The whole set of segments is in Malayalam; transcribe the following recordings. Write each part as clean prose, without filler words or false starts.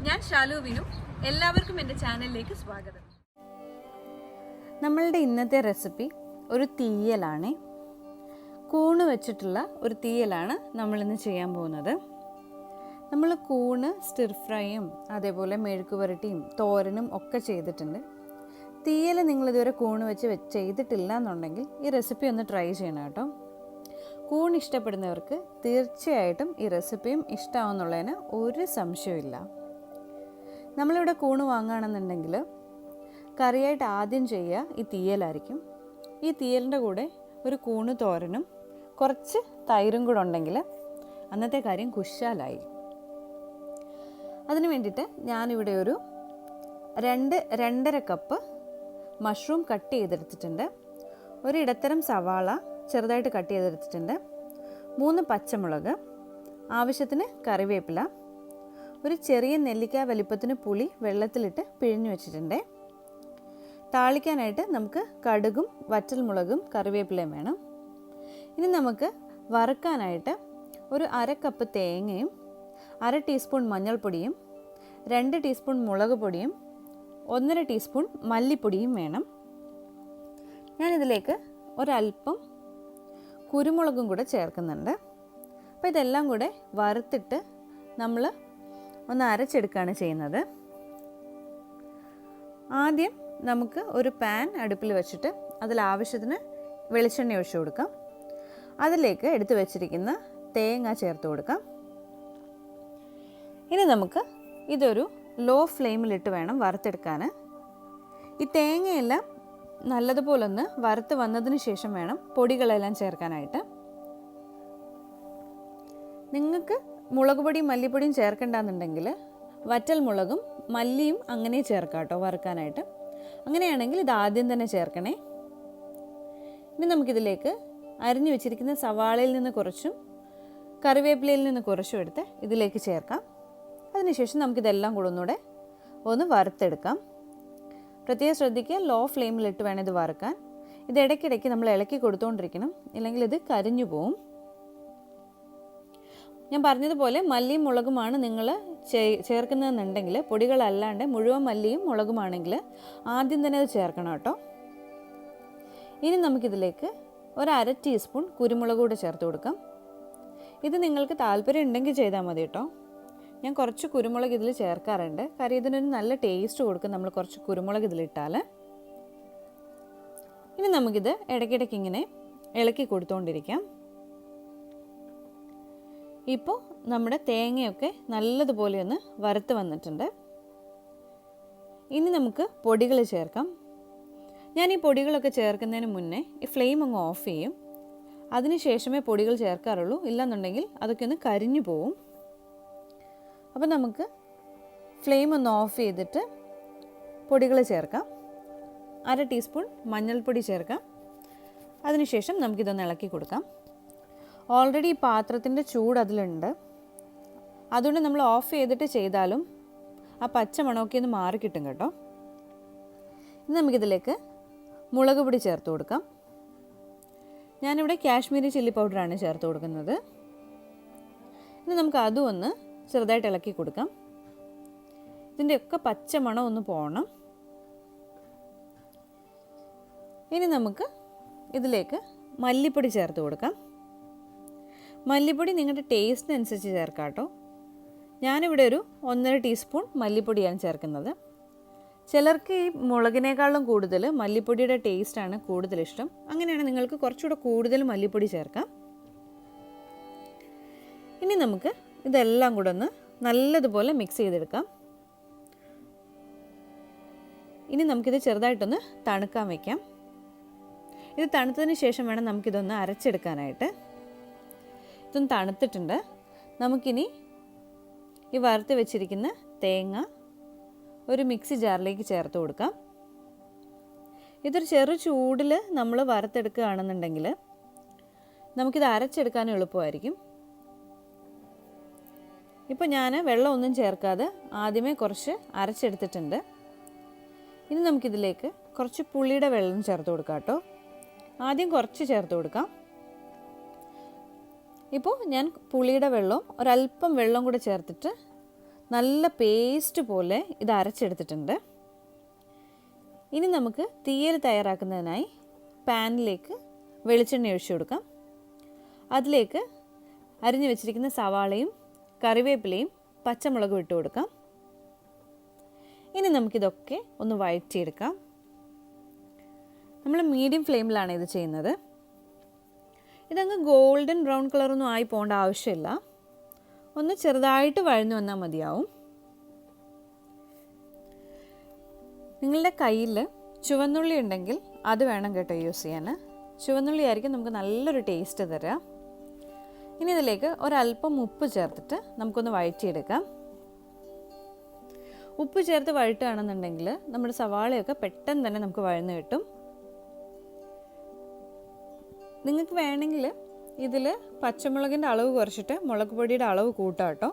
ഞാൻ ഷാലുവിനു. എല്ലാവർക്കും എൻ്റെ ചാനലിലേക്ക് സ്വാഗതം. നമ്മളുടെ ഇന്നത്തെ റെസിപ്പി ഒരു തീയലാണ്. കൂണ് വെച്ചിട്ടുള്ള ഒരു തീയലാണ് നമ്മളിന്ന് ചെയ്യാൻ പോകുന്നത്. നമ്മൾ കൂണ് സ്റ്റിർ ഫ്രൈയും അതേപോലെ മെഴുക്ക് പുരട്ടിയും തോരനും ഒക്കെ ചെയ്തിട്ടുണ്ട്. തീയൽ നിങ്ങളിതുവരെ കൂണ് വെച്ച് ചെയ്തിട്ടില്ല എന്നുണ്ടെങ്കിൽ ഈ റെസിപ്പി ഒന്ന് ട്രൈ ചെയ്യണം കേട്ടോ. കൂൺ ഇഷ്ടപ്പെടുന്നവർക്ക് തീർച്ചയായിട്ടും ഈ റെസിപ്പിയും ഇഷ്ടമാവുന്നുള്ളതിന് ഒരു സംശയമില്ല. നമ്മളിവിടെ കൂണ് വാങ്ങുകയാണെന്നുണ്ടെങ്കിൽ കറിയായിട്ട് ആദ്യം ചെയ്യുക ഈ തീയലായിരിക്കും. ഈ തീയലിൻ്റെ കൂടെ ഒരു കൂണ് തോരനും കുറച്ച് തൈരും കൂടെ ഉണ്ടെങ്കിൽ അന്നത്തെ കാര്യം കുശാലായി. അതിന് വേണ്ടിയിട്ട് ഞാനിവിടെ ഒരു 2-2.5 കപ്പ് മഷ്റൂം കട്ട് ചെയ്തെടുത്തിട്ടുണ്ട്. ഒരു ഇടത്തരം സവാള ചെറുതായിട്ട് കട്ട് ചെയ്തെടുത്തിട്ടുണ്ട്. 3 പച്ചമുളക്, ആവശ്യത്തിന് കറിവേപ്പില, ഒരു ചെറിയ നെല്ലിക്ക വലിപ്പത്തിന് പുളി വെള്ളത്തിലിട്ട് പിഴിഞ്ഞു വെച്ചിട്ടുണ്ട്. താളിക്കാനായിട്ട് നമുക്ക് കടുകും വറ്റൽമുളകും കറിവേപ്പിലയും വേണം. ഇനി നമുക്ക് വറുക്കാനായിട്ട് ഒരു 1/2 കപ്പ് തേങ്ങയും 1/2 ടീസ്പൂൺ മഞ്ഞൾപ്പൊടിയും 2 ടീസ്പൂൺ മുളക് പൊടിയും 1/2 ടീസ്പൂൺ മല്ലിപ്പൊടിയും വേണം. ഞാനിതിലേക്ക് ഒരല്പം കുരുമുളകും കൂടെ ചേർക്കുന്നുണ്ട്. അപ്പോൾ ഇതെല്ലാം കൂടെ വറുത്തിട്ട് നമ്മൾ ഒന്ന് അരച്ചെടുക്കുകയാണ് ചെയ്യുന്നത്. ആദ്യം നമുക്ക് ഒരു പാൻ അടുപ്പിൽ വെച്ചിട്ട് അതിലാവശ്യത്തിന് വെളിച്ചെണ്ണ ഒഴിച്ചു കൊടുക്കാം. അതിലേക്ക് എടുത്തു വെച്ചിരിക്കുന്ന തേങ്ങ ചേർത്ത് കൊടുക്കാം. ഇനി നമുക്ക് ഇതൊരു ലോ ഫ്ലെയിമിലിട്ട് വേണം വറുത്തെടുക്കാൻ. ഈ തേങ്ങയെല്ലാം നല്ലതുപോലെ ഒന്ന് വറുത്ത് വന്നതിന് ശേഷം വേണം പൊടികളെല്ലാം ചേർക്കാനായിട്ട്. നിങ്ങൾക്ക് മുളക് പൊടിയും മല്ലിപ്പൊടിയും ചേർക്കണ്ടെന്നുണ്ടെങ്കിൽ വറ്റൽ മുളകും മല്ലിയും അങ്ങനെ ചേർക്കാം കേട്ടോ വറുക്കാനായിട്ട്. അങ്ങനെയാണെങ്കിൽ ഇത് ആദ്യം തന്നെ ചേർക്കണേ. ഇനി നമുക്കിതിലേക്ക് അരിഞ്ഞു വെച്ചിരിക്കുന്ന സവാളയിൽ നിന്ന് കുറച്ചും കറിവേപ്പിലയിൽ നിന്ന് കുറച്ചും എടുത്ത് ഇതിലേക്ക് ചേർക്കാം. അതിനുശേഷം നമുക്കിതെല്ലാം കൂടെ ഒന്ന് വറുത്തെടുക്കാം. പ്രത്യേകം ശ്രദ്ധിക്കുക, ലോ ഫ്ലെയിമിലിട്ട് വേണം ഇത് വറുക്കാൻ. ഇത് ഇടയ്ക്കിടയ്ക്ക് നമ്മൾ ഇളക്കി കൊടുത്തുകൊണ്ടിരിക്കണം, ഇല്ലെങ്കിൽ ഇത് കരിഞ്ഞു പോവും. ഞാൻ പറഞ്ഞതുപോലെ മല്ലിയും മുളകുമാണ് നിങ്ങൾ ചേർക്കുന്നതെന്നുണ്ടെങ്കിൽ, പൊടികളല്ലാണ്ട് മുഴുവൻ മല്ലിയും മുളകുമാണെങ്കിൽ ആദ്യം തന്നെ അത് ചേർക്കണം കേട്ടോ. ഇനി നമുക്കിതിലേക്ക് ഒരു 1/2 ടീസ്പൂൺ കുരുമുളക് കൂടെ ചേർത്ത് കൊടുക്കാം. ഇത് നിങ്ങൾക്ക് താല്പര്യം ഉണ്ടെങ്കിൽ ചെയ്താൽ മതി കേട്ടോ. ഞാൻ കുറച്ച് കുരുമുളക് ഇതിൽ ചേർക്കാറുണ്ട്, കാര്യം ഇതിനൊരു നല്ല ടേസ്റ്റ് കൊടുക്കും നമ്മൾ കുറച്ച് കുരുമുളക് ഇതിലിട്ടാൽ. ഇനി നമുക്കിത് ഇടയ്ക്കിടയ്ക്ക് ഇങ്ങനെ ഇളക്കി കൊടുത്തുകൊണ്ടിരിക്കാം. ഇപ്പോൾ നമ്മുടെ തേങ്ങയൊക്കെ നല്ലതുപോലെ ഒന്ന് വറുത്ത് വന്നിട്ടുണ്ട്. ഇനി നമുക്ക് പൊടികൾ ചേർക്കാം. ഞാൻ ഈ പൊടികളൊക്കെ ചേർക്കുന്നതിന് മുന്നേ ഈ ഫ്ലെയിം അങ്ങ് ഓഫ് ചെയ്യും. അതിന് ശേഷമേ പൊടികൾ ചേർക്കാറുള്ളൂ, ഇല്ലെന്നുണ്ടെങ്കിൽ അതൊക്കെ ഒന്ന് കരിഞ്ഞു പോവും. അപ്പോൾ നമുക്ക് ഫ്ലെയിം ഒന്ന് ഓഫ് ചെയ്തിട്ട് പൊടികൾ ചേർക്കാം. 1/2 ടീസ്പൂൺ മഞ്ഞൾപ്പൊടി ചേർക്കാം. അതിനുശേഷം നമുക്കിതൊന്ന് ഇളക്കി കൊടുക്കാം. ഓൾറെഡി ഈ പാത്രത്തിൻ്റെ ചൂട് അതിലുണ്ട്, അതുകൊണ്ട് നമ്മൾ ഓഫ് ചെയ്തിട്ട് ചെയ്താലും ആ പച്ച മണമൊക്കെ ഒന്ന് മാറിക്കിട്ടും കേട്ടോ. ഇനി നമുക്കിതിലേക്ക് മുളക് പൊടി ചേർത്ത് കൊടുക്കാം. ഞാനിവിടെ കാശ്മീരി ചില്ലി പൗഡറാണ് ചേർത്ത് കൊടുക്കുന്നത്. ഇനി നമുക്ക് അതും ഒന്ന് ചെറുതായിട്ട് ഇളക്കി കൊടുക്കാം. ഇതിൻ്റെയൊക്കെ പച്ച മണം ഒന്ന് പോകണം. ഇനി നമുക്ക് ഇതിലേക്ക് മല്ലിപ്പൊടി ചേർത്ത് കൊടുക്കാം. മല്ലിപ്പൊടി നിങ്ങളുടെ ടേസ്റ്റിനനുസരിച്ച് ചേർക്കാം കേട്ടോ. ഞാനിവിടെ ഒരു 1/2 ടീസ്പൂൺ മല്ലിപ്പൊടിയാണ് ചേർക്കുന്നത്. ചിലർക്ക് ഈ മുളകിനേക്കാളും കൂടുതൽ മല്ലിപ്പൊടിയുടെ ടേസ്റ്റാണ് കൂടുതലിഷ്ടം. അങ്ങനെയാണ് നിങ്ങൾക്ക് കുറച്ചുകൂടെ കൂടുതൽ മല്ലിപ്പൊടി ചേർക്കാം. ഇനി നമുക്ക് ഇതെല്ലാം കൂടെ ഒന്ന് നല്ലതുപോലെ മിക്സ് ചെയ്തെടുക്കാം. ഇനി നമുക്കിത് ചെറുതായിട്ടൊന്ന് തണുക്കാൻ വയ്ക്കാം. ഇത് തണുത്തതിന് ശേഷം വേണം നമുക്കിതൊന്ന് അരച്ചെടുക്കാനായിട്ട്. ഇതൊന്ന് തണുത്തിട്ടുണ്ട്. നമുക്കിനി ഈ വറുത്ത് വെച്ചിരിക്കുന്ന തേങ്ങ ഒരു മിക്സി ജാറിലേക്ക് ചേർത്ത് കൊടുക്കാം. ഇതൊരു ചെറു ചൂടിൽ നമ്മൾ വറുത്തെടുക്കുകയാണെന്നുണ്ടെങ്കിൽ നമുക്കിത് അരച്ചെടുക്കാനും എളുപ്പമായിരിക്കും. ഇപ്പോൾ ഞാൻ വെള്ളമൊന്നും ചേർക്കാതെ ആദ്യമേ കുറച്ച് അരച്ചെടുത്തിട്ടുണ്ട്. ഇനി നമുക്കിതിലേക്ക് കുറച്ച് പുളിയുടെ വെള്ളം ചേർത്ത് കൊടുക്കാം കേട്ടോ. ആദ്യം കുറച്ച് ചേർത്ത് കൊടുക്കാം. ഇപ്പോൾ ഞാൻ പുളിയുടെ വെള്ളവും ഒരല്പം വെള്ളം കൂടെ ചേർത്തിട്ട് നല്ല പേസ്റ്റ് പോലെ ഇത് അരച്ചെടുത്തിട്ടുണ്ട്. ഇനി നമുക്ക് തീയൽ തയ്യാറാക്കുന്നതിനായി പാനിലേക്ക് വെളിച്ചെണ്ണ ഒഴിച്ചു കൊടുക്കാം. അതിലേക്ക് അരിഞ്ഞു വെച്ചിരിക്കുന്ന സവാളയും കറിവേപ്പിലയും പച്ചമുളകും ഇട്ട് കൊടുക്കാം. ഇനി നമുക്കിതൊക്കെ ഒന്ന് വഴറ്റിയെടുക്കാം. നമ്മൾ മീഡിയം ഫ്ലെയിമിലാണ് ഇത് ചെയ്യുന്നത്. ഇതങ്ങ് ഗോൾഡൻ ബ്രൗൺ കളറൊന്നും ആയി പോകേണ്ട ആവശ്യമില്ല. ഒന്ന് ചെറുതായിട്ട് വഴന്നു വന്നാൽ മതിയാവും. നിങ്ങളുടെ കയ്യിൽ ചുവന്നുള്ളി ഉണ്ടെങ്കിൽ അത് വേണം കേട്ടോ യൂസ് ചെയ്യാൻ. ചുവന്നുള്ളി ആയിരിക്കും നമുക്ക് നല്ലൊരു ടേസ്റ്റ് തരിക. ഇനി ഇതിലേക്ക് ഒരല്പം ഉപ്പ് ചേർത്തിട്ട് നമുക്കൊന്ന് വഴറ്റിയെടുക്കാം. ഉപ്പ് ചേർത്ത് വഴറ്റുകയാണെന്നുണ്ടെങ്കിൽ നമ്മുടെ സവാളയൊക്കെ പെട്ടെന്ന് തന്നെ നമുക്ക് വഴന്ന് കിട്ടും. നിങ്ങൾക്ക് വേണമെങ്കിൽ ഇതിൽ പച്ചമുളകിൻ്റെ അളവ് കുറച്ചിട്ട് മുളക് പൊടിയുടെ അളവ് കൂട്ടാം കേട്ടോ.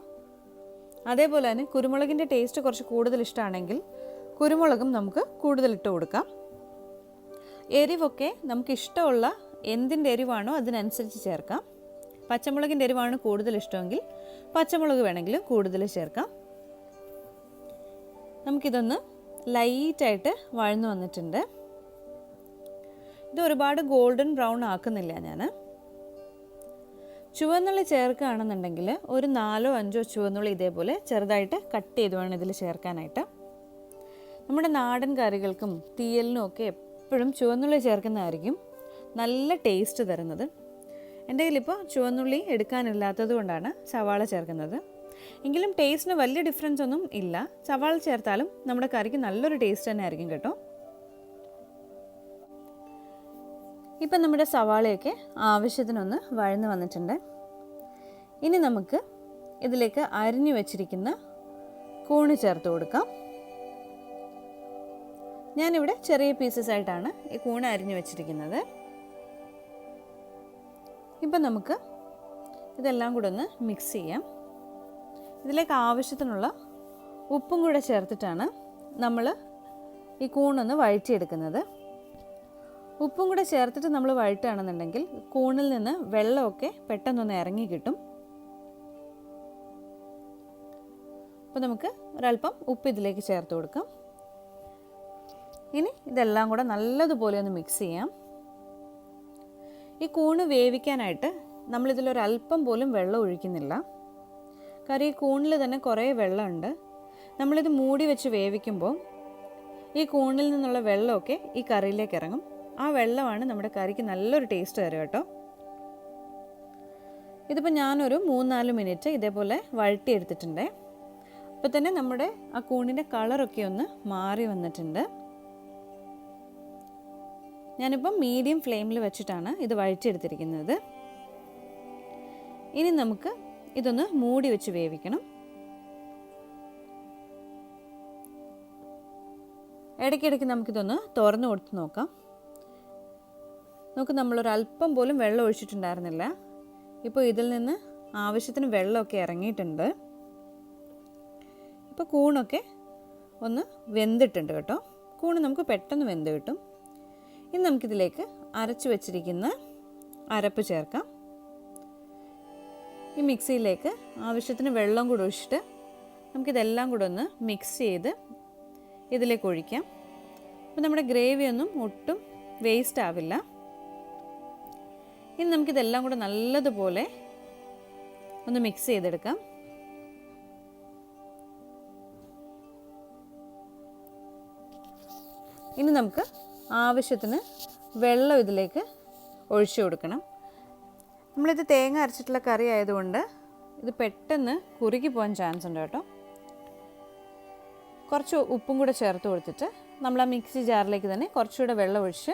അതേപോലെ തന്നെ കുരുമുളകിൻ്റെ ടേസ്റ്റ് കുറച്ച് കൂടുതൽ ഇഷ്ടമാണെങ്കിൽ കുരുമുളകും നമുക്ക് കൂടുതൽ ഇട്ട് കൊടുക്കാം. എരിവൊക്കെ നമുക്ക് ഇഷ്ടമുള്ള എന്തിൻ്റെ എരിവാണോ അതിനനുസരിച്ച് ചേർക്കാം. പച്ചമുളകിൻ്റെ എരിവാണ് കൂടുതൽ ഇഷ്ടമെങ്കിൽ പച്ചമുളക് വേണമെങ്കിലും കൂടുതൽ ചേർക്കാം. നമുക്കിതൊന്ന് ലൈറ്റായിട്ട് വഴന്നു വന്നിട്ടുണ്ട്. ഇത് ഒരുപാട് ഗോൾഡൻ ബ്രൗൺ ആക്കുന്നില്ല ഞാൻ. ചുവന്നുള്ളി ചേർക്കുകയാണെന്നുണ്ടെങ്കിൽ ഒരു 4-5 ചുവന്നുള്ളി ഇതേപോലെ ചെറുതായിട്ട് കട്ട് ചെയ്ത് വേണം ഇതിൽ ചേർക്കാനായിട്ട്. നമ്മുടെ നാടൻ കറികൾക്കും തീയലിനും ഒക്കെ എപ്പോഴും ചുവന്നുള്ളി ചേർക്കുന്നതായിരിക്കും നല്ല ടേസ്റ്റ് തരുന്നത്. എൻ്റെ കയ്യിലിപ്പോൾ ചുവന്നുള്ളി എടുക്കാനില്ലാത്തത് കൊണ്ടാണ് സവാള ചേർക്കുന്നത്. എങ്കിലും ടേസ്റ്റിന് വലിയ ഡിഫറൻസ് ഒന്നും ഇല്ല. സവാള ചേർത്താലും നമ്മുടെ കറിക്ക് നല്ലൊരു ടേസ്റ്റ് തന്നെ ആയിരിക്കും കേട്ടോ. ഇപ്പം നമ്മുടെ സവാളയൊക്കെ ആവശ്യത്തിനൊന്ന് വഴന്ന് വന്നിട്ടുണ്ട്. ഇനി നമുക്ക് ഇതിലേക്ക് അരിഞ്ഞു വെച്ചിരിക്കുന്ന കൂണ് ചേർത്ത് കൊടുക്കാം. ഞാനിവിടെ ചെറിയ പീസസ് ആയിട്ടാണ് ഈ കൂണ് അരിഞ്ഞു വെച്ചിരിക്കുന്നത്. ഇപ്പം നമുക്ക് ഇതെല്ലാം കൂടെ ഒന്ന് മിക്സ് ചെയ്യാം. ഇതിലേക്ക് ആവശ്യത്തിനുള്ള ഉപ്പും കൂടെ ചേർത്തിട്ടാണ് നമ്മൾ ഈ കൂണൊന്ന് വഴറ്റിയെടുക്കുന്നത്. ഉപ്പും കൂടെ ചേർത്തിട്ട് നമ്മൾ വഴറ്റുകയാണെന്നുണ്ടെങ്കിൽ കൂണിൽ നിന്ന് വെള്ളമൊക്കെ പെട്ടെന്നൊന്ന് ഇറങ്ങി കിട്ടും. അപ്പോൾ നമുക്ക് ഒരല്പം ഉപ്പ് ഇതിലേക്ക് ചേർത്ത് കൊടുക്കാം. ഇനി ഇതെല്ലാം കൂടെ നല്ലതുപോലെ ഒന്ന് മിക്സ് ചെയ്യാം. ഈ കൂണ് വേവിക്കാനായിട്ട് നമ്മളിതിലൊരല്പം പോലും വെള്ളം ഒഴിക്കുന്നില്ല. കാരണം ഈ കൂണിൽ തന്നെ കുറേ വെള്ളമുണ്ട്. നമ്മളിത് മൂടി വെച്ച് വേവിക്കുമ്പോൾ ഈ കൂണിൽ നിന്നുള്ള വെള്ളമൊക്കെ ഈ കറിയിലേക്ക് ഇറങ്ങും. ആ വെള്ളമാണ് നമ്മുടെ കറിക്ക് നല്ലൊരു ടേസ്റ്റ് തരും കേട്ടോ. ഇതിപ്പോൾ ഞാനൊരു 3-4 മിനിറ്റ് ഇതേപോലെ വഴറ്റിയെടുത്തിട്ടുണ്ട്. അപ്പോൾ തന്നെ നമ്മുടെ ആ കൂണിൻ്റെ കളറൊക്കെ ഒന്ന് മാറി വന്നിട്ടുണ്ട്. ഞാനിപ്പം മീഡിയം ഫ്ലെയിമിൽ വെച്ചിട്ടാണ് ഇത് വഴറ്റിയെടുത്തിരിക്കുന്നത്. ഇനി നമുക്ക് ഇതൊന്ന് മൂടി വെച്ച് വേവിക്കണം. ഇടയ്ക്കിടയ്ക്ക് നമുക്കിതൊന്ന് തുറന്നു കൊടുത്ത് നോക്കാം. നമുക്ക് നമ്മളൊരല്പം പോലും വെള്ളം ഒഴിച്ചിട്ടുണ്ടായിരുന്നില്ല. ഇപ്പോൾ ഇതിൽ നിന്ന് ആവശ്യത്തിന് വെള്ളമൊക്കെ ഇറങ്ങിയിട്ടുണ്ട്. ഇപ്പോൾ കൂണൊക്കെ ഒന്ന് വെന്തിട്ടുണ്ട് കേട്ടോ. കൂണ് നമുക്ക് പെട്ടെന്ന് വെന്ത് കിട്ടും. ഇനി നമുക്കിതിലേക്ക് അരച്ച് വെച്ചിരിക്കുന്ന അരപ്പ് ചേർക്കാം. ഈ മിക്സിയിലേക്ക് ആവശ്യത്തിന് വെള്ളം കൂടെ ഒഴിച്ചിട്ട് നമുക്കിതെല്ലാം കൂടെ ഒന്ന് മിക്സ് ചെയ്ത് ഇതിലേക്ക് ഒഴിക്കാം. അപ്പോൾ നമ്മുടെ ഗ്രേവിയൊന്നും ഒട്ടും വേസ്റ്റ് ആവില്ല. ഇനി നമുക്കിതെല്ലാം കൂടെ നല്ലതുപോലെ ഒന്ന് മിക്സ് ചെയ്തെടുക്കാം. ഇനി നമുക്ക് ആവശ്യത്തിന് വെള്ളം ഇതിലേക്ക് ഒഴിച്ചു കൊടുക്കണം. നമ്മളിത് തേങ്ങ അരച്ചിട്ടുള്ള കറി ആയതുകൊണ്ട് ഇത് പെട്ടെന്ന് കുറുകി പോകാൻ ചാൻസ് ഉണ്ട് കേട്ടോ. കുറച്ച് ഉപ്പും കൂടെ ചേർത്ത് കൊടുത്തിട്ട് നമ്മൾ ആ മിക്സി ജാറിലേക്ക് തന്നെ കുറച്ചുകൂടെ വെള്ളം ഒഴിച്ച്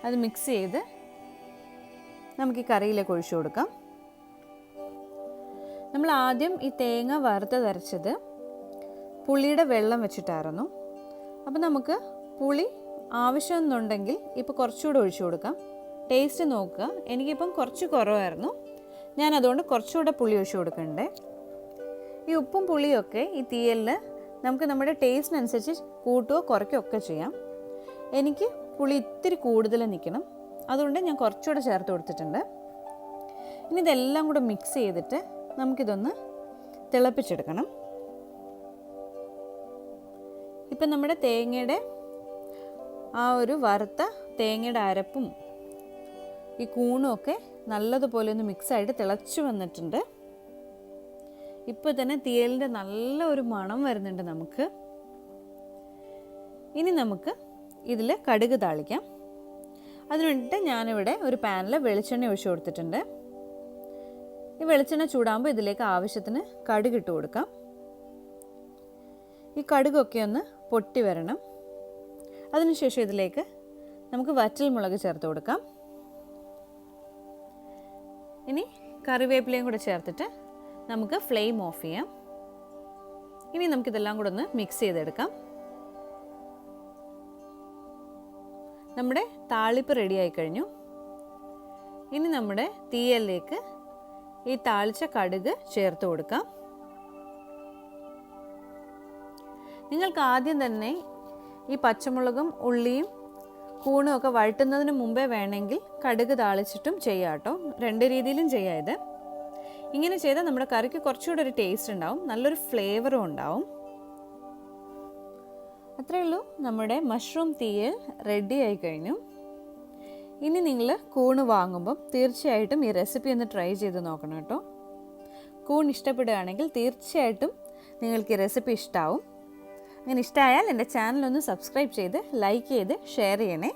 അത് മിക്സ് ചെയ്ത് നമുക്ക് ഈ കറിയിലേക്ക് ഒഴിച്ചു കൊടുക്കാം. നമ്മൾ ആദ്യം ഈ തേങ്ങ വറുത്തരച്ചത് പുളിയുടെ വെള്ളം വെച്ചിട്ടായിരുന്നു. അപ്പോൾ നമുക്ക് പുളി ആവശ്യമെന്നുണ്ടെങ്കിൽ ഇപ്പോൾ കുറച്ചുകൂടെ ഒഴിച്ചു കൊടുക്കാം. ടേസ്റ്റ് നോക്കുക. എനിക്കിപ്പം കുറച്ച് കുറവായിരുന്നു. ഞാൻ അതുകൊണ്ട് കുറച്ചുകൂടെ പുളി ഒഴിച്ചു കൊടുക്കണ്ടേ. ഈ ഉപ്പും പുളിയൊക്കെ ഈ തീയലിൽ നമുക്ക് നമ്മുടെ ടേസ്റ്റിനനുസരിച്ച് കൂട്ടുകയോ കുറയ്ക്കുകയോ ഒക്കെ ചെയ്യാം. എനിക്ക് പുളി ഇത്തിരി കൂടുതൽ നിൽക്കണം, അതുകൊണ്ട് ഞാൻ കുറച്ചുകൂടെ ചേർത്ത് കൊടുത്തിട്ടുണ്ട്. ഇനി ഇതെല്ലാം കൂടെ മിക്സ് ചെയ്തിട്ട് നമുക്കിതൊന്ന് തിളപ്പിച്ചെടുക്കണം. ഇപ്പം നമ്മുടെ തേങ്ങയുടെ ആ ഒരു വറുത്ത തേങ്ങയുടെ അരപ്പും ഈ കൂണും ഒക്കെ നല്ലതുപോലെ ഒന്ന് മിക്സായിട്ട് തിളച്ചു വന്നിട്ടുണ്ട്. ഇപ്പോൾ തന്നെ തീയലിൻ്റെ നല്ല ഒരു മണം വരുന്നുണ്ട് നമുക്ക്. ഇനി നമുക്ക് ഇതിൽ കടുക് താളിക്കാം. അതിന് വേണ്ടിയിട്ട് ഞാനിവിടെ ഒരു പാനിൽ വെളിച്ചെണ്ണ ഒഴിച്ചു കൊടുത്തിട്ടുണ്ട്. ഈ വെളിച്ചെണ്ണ ചൂടാകുമ്പോൾ ഇതിലേക്ക് ആവശ്യത്തിന് കടുക് ഇട്ട് കൊടുക്കാം. ഈ കടുകൊക്കെ ഒന്ന് പൊട്ടി വരണം. അതിനുശേഷം ഇതിലേക്ക് നമുക്ക് വറ്റൽമുളക് ചേർത്ത് കൊടുക്കാം. ഇനി കറിവേപ്പിലയും കൂടെ ചേർത്തിട്ട് നമുക്ക് ഫ്ലെയിം ഓഫ് ചെയ്യാം. ഇനി നമുക്കിതെല്ലാം കൂടെ ഒന്ന് മിക്സ് ചെയ്തെടുക്കാം. നമ്മുടെ താളിപ്പ് റെഡിയായി കഴിഞ്ഞു. ഇനി നമ്മുടെ തീയലിലേക്ക് ഈ താളിച്ച കടുക് ചേർത്ത് കൊടുക്കാം. നിങ്ങൾക്ക് ആദ്യം തന്നെ ഈ പച്ചമുളകും ഉള്ളിയും കൂണും ഒക്കെ വഴറ്റുന്നതിന് മുമ്പേ വേണമെങ്കിൽ കടുക് താളിച്ചിട്ടും ചെയ്യാം കേട്ടോ. രണ്ട് രീതിയിലും ചെയ്യാം. ഇത് ഇങ്ങനെ ചെയ്താൽ നമ്മുടെ കറിക്ക് കുറച്ചുകൂടെ ഒരു ടേസ്റ്റ് ഉണ്ടാവും, നല്ലൊരു ഫ്ലേവറും ഉണ്ടാവും. അത്രയേ ഉള്ളൂ, നമ്മുടെ മഷ്റൂം തീയൽ റെഡി ആയി കഴിഞ്ഞു. ഇനി നിങ്ങൾ കൂണ് വാങ്ങുമ്പം തീർച്ചയായിട്ടും ഈ റെസിപ്പി ഒന്ന് ട്രൈ ചെയ്ത് നോക്കണം കേട്ടോ. കൂൺ ഇഷ്ടപ്പെടുകയാണെങ്കിൽ തീർച്ചയായിട്ടും നിങ്ങൾക്ക് ഈ റെസിപ്പി ഇഷ്ടമാവും. അങ്ങനെ ഇഷ്ടമായാൽ എൻ്റെ ചാനലൊന്ന് സബ്സ്ക്രൈബ് ചെയ്ത് ലൈക്ക് ചെയ്ത് ഷെയർ ചെയ്യണേ.